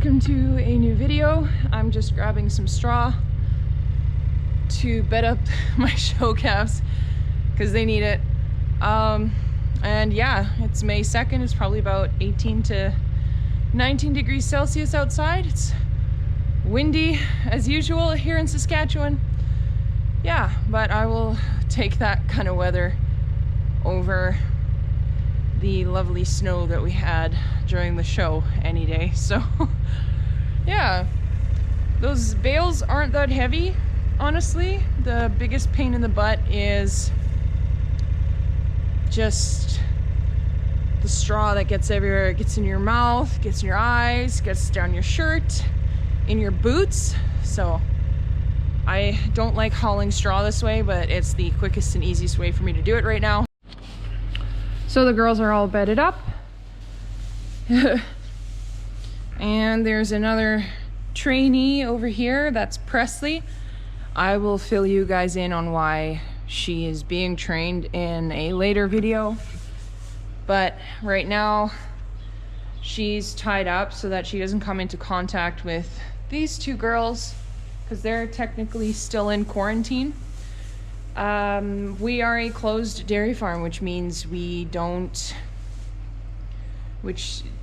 welcome to a new video. I'm just grabbing some straw to bed up my show calves because they need it. And yeah, it's May 2nd. It's probably about 18 to 19 degrees Celsius outside. It's windy as usual here in Saskatchewan. Yeah, but I will take that kind of weather over the lovely snow that we had during the show any day. So yeah, those bales aren't that heavy, honestly. The biggest pain in the butt is just the straw that gets everywhere. It gets in your mouth, gets in your eyes, gets down your shirt, in your boots. So I don't like hauling straw this way, but it's the quickest and easiest way for me to do it right now. So the girls are all bedded up. And there's another trainee over here, that's Presley. I will fill you guys in on why she is being trained in a later video. But right now, she's tied up so that she doesn't come into contact with these two girls, because they're technically still in quarantine. We are a closed dairy farm, which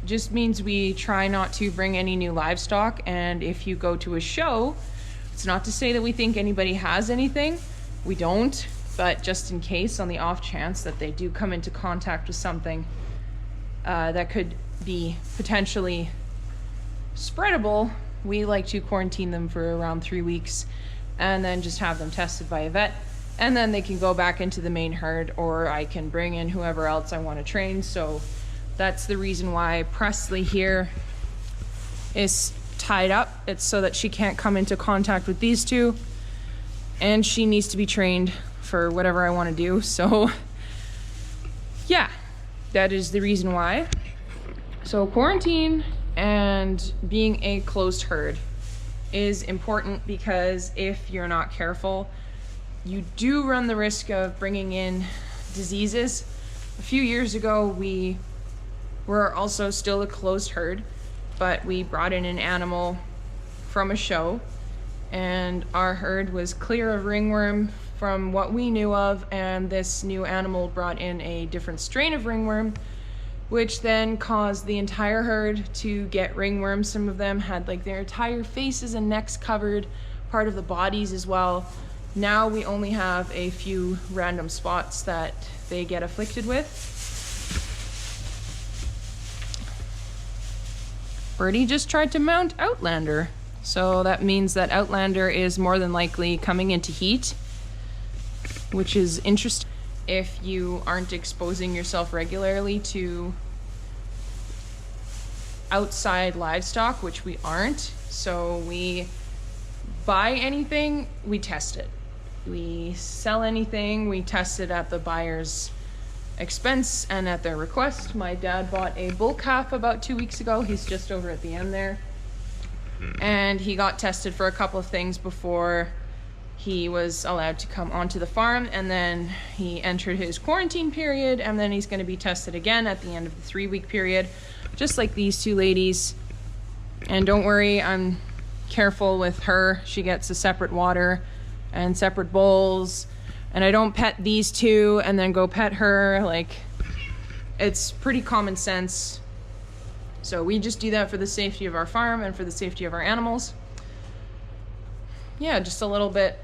just means we try not to bring any new livestock. And if you go to a show, it's not to say that we think anybody has anything. We don't, but just in case, on the off chance that they do come into contact with something that could be potentially spreadable, we like to quarantine them for around 3 weeks and then just have them tested by a vet, and then they can go back into the main herd, or I can bring in whoever else I want to train. So that's the reason why Presley here is tied up. It's so that she can't come into contact with these two, and she needs to be trained for whatever I want to do. So yeah, that is the reason why. So quarantine and being a closed herd is important, because if you're not careful, you do run the risk of bringing in diseases. A few years ago, we were also still a closed herd, but we brought in an animal from a show, and our herd was clear of ringworm from what we knew of, and this new animal brought in a different strain of ringworm, which then caused the entire herd to get ringworm. Some of them had like their entire faces and necks covered, part of the bodies as well. Now we only have a few random spots that they get afflicted with. Birdie just tried to mount Outlander. So that means that Outlander is more than likely coming into heat, which is interesting. If you aren't exposing yourself regularly to outside livestock, which we aren't, so we buy anything, we test it. We sell anything, we test it at the buyer's expense and at their request. My dad bought a bull calf about 2 weeks ago. He's just over at the end there. And he got tested for a couple of things before he was allowed to come onto the farm, and then he entered his quarantine period, and then he's going to be tested again at the end of the 3-week period, just like these two ladies. And don't worry, I'm careful with her. She gets a separate water and separate bowls, and I don't pet these two and then go pet her. Like, it's pretty common sense. So we just do that for the safety of our farm and for the safety of our animals. Yeah, just a little bit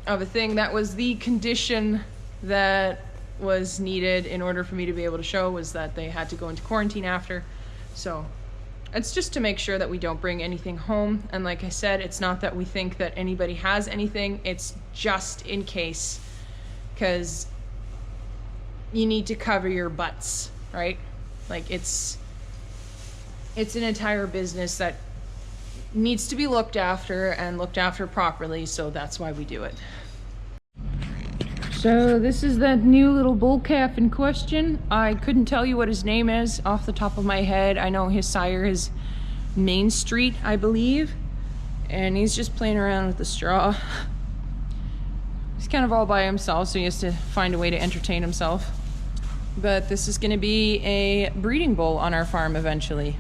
of a thing. That was the condition that was needed in order for me to be able to show, was that they had to go into quarantine after. So it's just to make sure that we don't bring anything home. And like I said, it's not that we think that anybody has anything, it's just in case, because you need to cover your butts, right? Like, it's an entire business that needs to be looked after, and looked after properly, so that's why we do it. So this is that new little bull calf in question. I couldn't tell you what his name is off the top of my head. I know his sire is Main Street, I believe, and he's just playing around with the straw. He's kind of all by himself, so he has to find a way to entertain himself. But this is going to be a breeding bull on our farm eventually.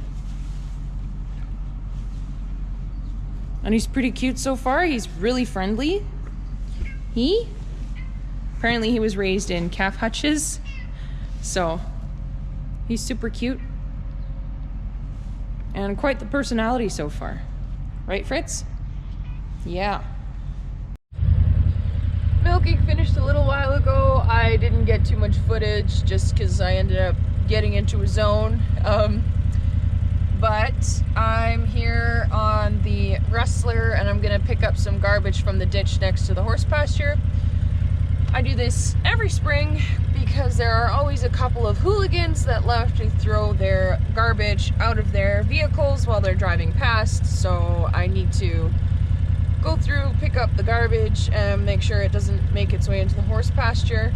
And he's pretty cute so far. He's really friendly. Apparently he was raised in calf hutches, so he's super cute. And quite the personality so far. Right, Fritz? Yeah. Milking finished a little while ago. I didn't get too much footage just because I ended up getting into a zone. But I'm here on the Rustler and I'm gonna pick up some garbage from the ditch next to the horse pasture. I do this every spring because there are always a couple of hooligans that love to throw their garbage out of their vehicles while they're driving past, so I need to go through, pick up the garbage, and make sure it doesn't make its way into the horse pasture.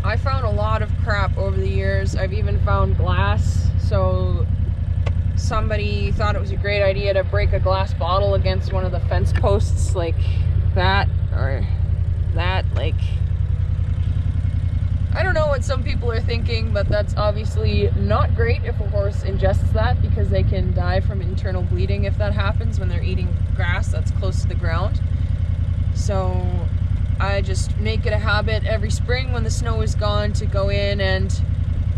I found a lot of crap over the years. I've even found glass, so somebody thought it was a great idea to break a glass bottle against one of the fence posts like that, or that, like, I don't know what some people are thinking, but that's obviously not great if a horse ingests that, because they can die from internal bleeding if that happens when they're eating grass that's close to the ground. So I just make it a habit every spring when the snow is gone to go in and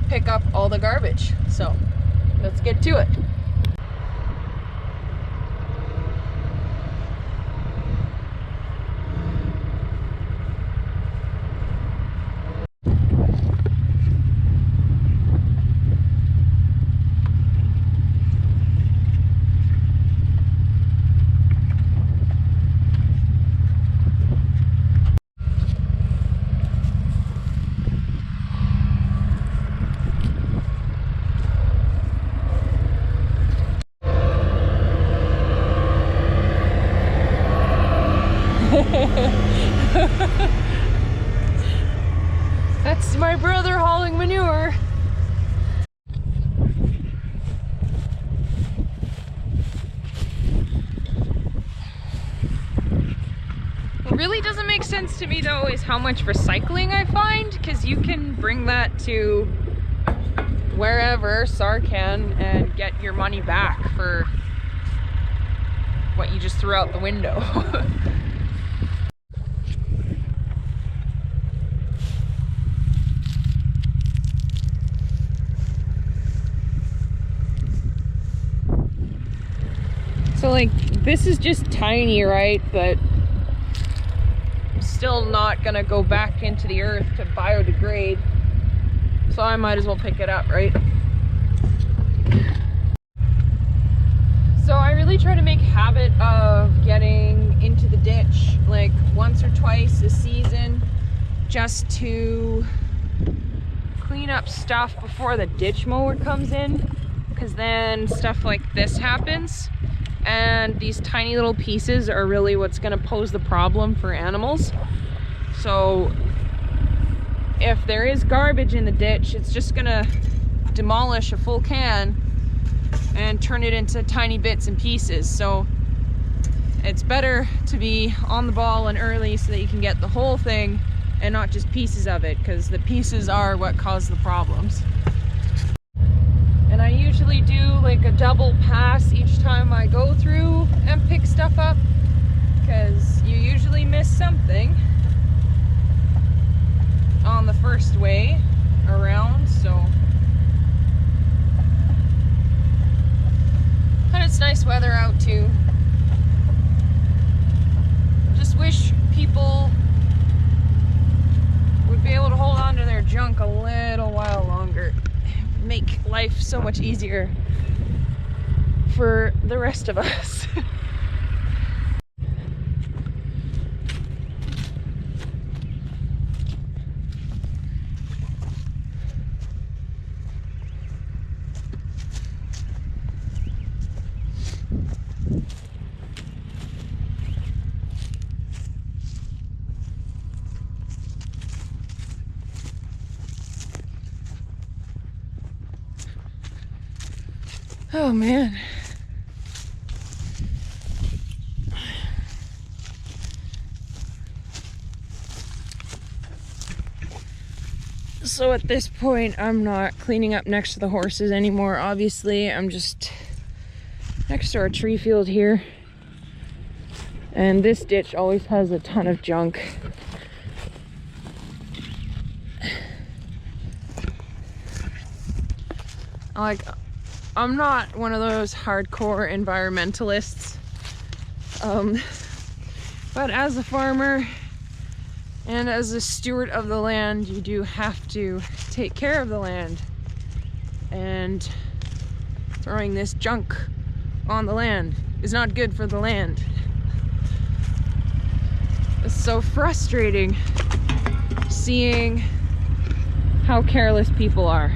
pick up all the garbage. So let's get to it. That's my brother hauling manure. What really doesn't make sense to me though is how much recycling I find, because you can bring that to wherever, Sarcan, and get your money back for what you just threw out the window. So like, this is just tiny, right? But still not gonna go back into the earth to biodegrade. So I might as well pick it up, right? So I really try to make a habit of getting into the ditch like once or twice a season, just to clean up stuff before the ditch mower comes in, because then stuff like this happens. And these tiny little pieces are really what's going to pose the problem for animals. So if there is garbage in the ditch, it's just going to demolish a full can and turn it into tiny bits and pieces. So it's better to be on the ball and early so that you can get the whole thing and not just pieces of it, because the pieces are what cause the problems. And I usually do like a double pass each time I go through and pick stuff up, because you usually miss something on the first way around. So, and it's nice weather out too. Just wish people would be able to hold on to their junk a little while longer. Make life so much easier for the rest of us. Oh man. So at this point, I'm not cleaning up next to the horses anymore. Obviously, I'm just next to our tree field here. And this ditch always has a ton of junk. Like, I'm not one of those hardcore environmentalists, but as a farmer and as a steward of the land, you do have to take care of the land. And throwing this junk on the land is not good for the land. It's so frustrating seeing how careless people are.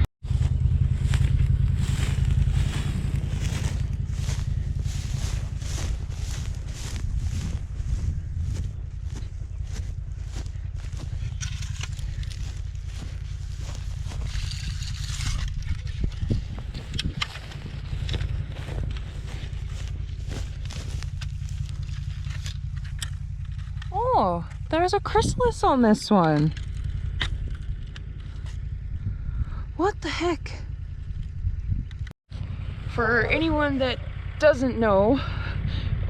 Oh, there's a chrysalis on this one. What the heck? For anyone that doesn't know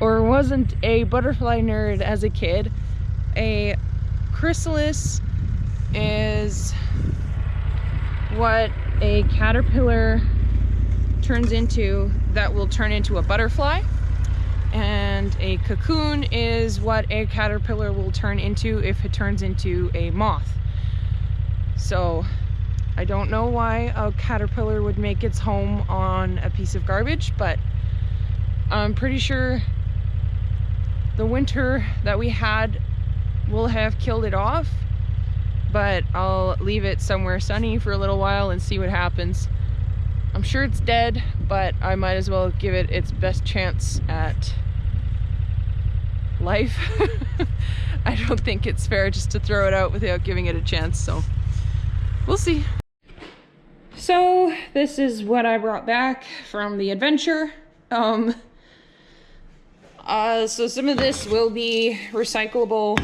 or wasn't a butterfly nerd as a kid, a chrysalis is what a caterpillar turns into that will turn into a butterfly. And a cocoon is what a caterpillar will turn into if it turns into a moth. So I don't know why a caterpillar would make its home on a piece of garbage, but I'm pretty sure the winter that we had will have killed it off, but I'll leave it somewhere sunny for a little while and see what happens. I'm sure it's dead, but I might as well give it its best chance at life. I don't think it's fair just to throw it out without giving it a chance, so we'll see. So this is what I brought back from the adventure. So some of this will be recyclable,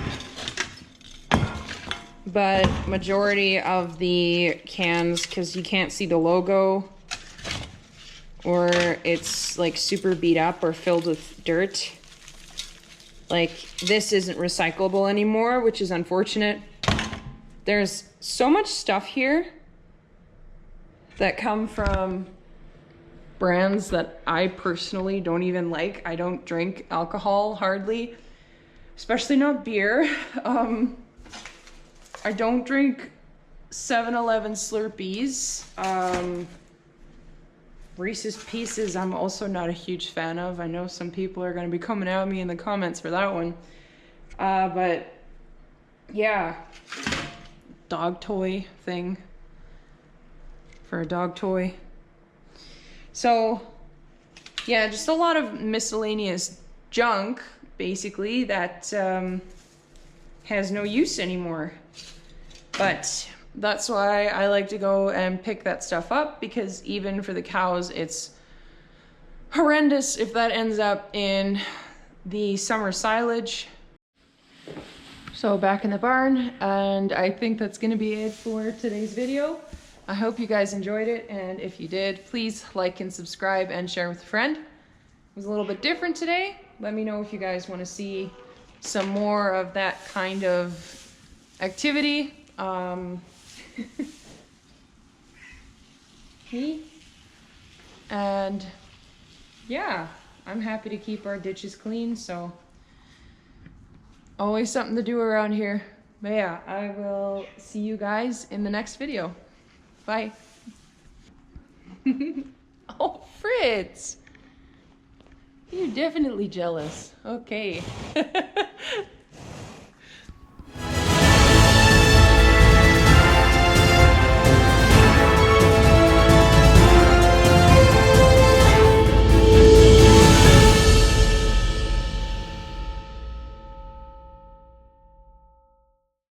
but majority of the cans, because you can't see the logo, or it's like super beat up or filled with dirt. Like, this isn't recyclable anymore, which is unfortunate. There's so much stuff here that come from brands that I personally don't even like. I don't drink alcohol hardly, especially not beer. I don't drink 7-Eleven Slurpees. Reese's Pieces I'm also not a huge fan of. I know some people are going to be coming at me in the comments for that one. But yeah, dog toy thing for a dog toy. So yeah, just a lot of miscellaneous junk basically that has no use anymore. But that's why I like to go and pick that stuff up, because even for the cows, it's horrendous if that ends up in the summer silage. So back in the barn, and I think that's gonna be it for today's video. I hope you guys enjoyed it, and if you did, please like and subscribe and share with a friend. It was a little bit different today. Let me know if you guys want to see some more of that kind of activity. And yeah, I'm happy to keep our ditches clean, so always something to do around here. But yeah, I will see you guys in the next video. Bye. Oh, Fritz, you're definitely jealous. Okay.